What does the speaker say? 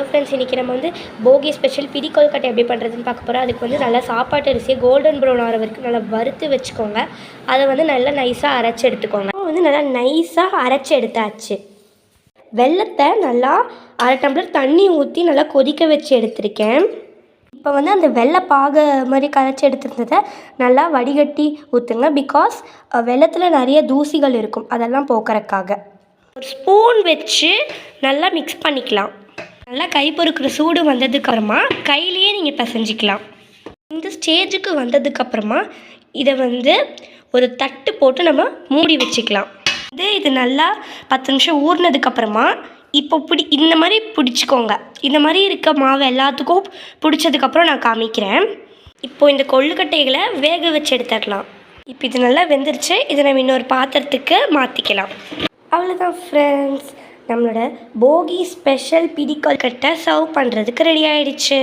Hello friends, இன்றைக்கி நம்ம வந்து போகி ஸ்பெஷல் பிடி கொழுக்கட்டை எப்படி பண்ணுறதுன்னு பார்க்க போகிறோம். அதுக்கு வந்து நல்லா சாப்பாட்டு அரிசியை கோல்டன் ப்ரௌன் ஆகிற வரைக்கும் நல்லா வறுத்து வச்சுக்கோங்க. அதை வந்து நல்லா நைஸாக அரைச்சி எடுத்துக்கோங்க. வந்து நல்லா நைஸாக அரைச்சி எடுத்தாச்சு. வெல்லத்தை நல்லா 1/2 டம்ளர் தண்ணி ஊற்றி நல்லா கொதிக்க வச்சு எடுத்திருக்கேன். இப்போ வந்து அந்த வெள்ளை பாக மாதிரி கரைச்சி எடுத்துருந்ததை நல்லா வடிகட்டி ஊற்றுங்க. பிகாஸ் வெள்ளத்தில் நிறைய தூசிகள் இருக்கும், அதெல்லாம் போக்குறதுக்காக. ஒரு ஸ்பூன் வச்சு நல்லா மிக்ஸ் பண்ணிக்கலாம். நல்லா கை பொறுக்கிற சூடு வந்ததுக்கப்புறமா கையிலையே நீங்கள் பிசைஞ்சிக்கலாம். இந்த ஸ்டேஜுக்கு வந்ததுக்கப்புறமா இதை வந்து ஒரு தட்டு போட்டு நம்ம மூடி வச்சுக்கலாம். இது நல்லா 10 நிமிஷம் ஊறினதுக்கப்புறமா இப்போ இந்த மாதிரி பிடிச்சிக்கோங்க. இந்த மாதிரி இருக்க மாவு எல்லாத்துக்கும் பிடிச்சதுக்கப்புறம் நான் காமிக்கிறேன். இப்போது இந்த கொழுக்கட்டைகளை வேக வச்சு எடுத்துடலாம். இப்போ இது நல்லா வெந்துருச்சு. இதை நம்ம இன்னொரு பாத்திரத்துக்கு மாற்றிக்கலாம். அவ்வளோதான் ஃப்ரெண்ட்ஸ், நம்மளோட போகி ஸ்பெஷல் பிடி கொழுக்கட்டை சர்வ் பண்ணுறதுக்கு ரெடி ஆகிடுச்சு.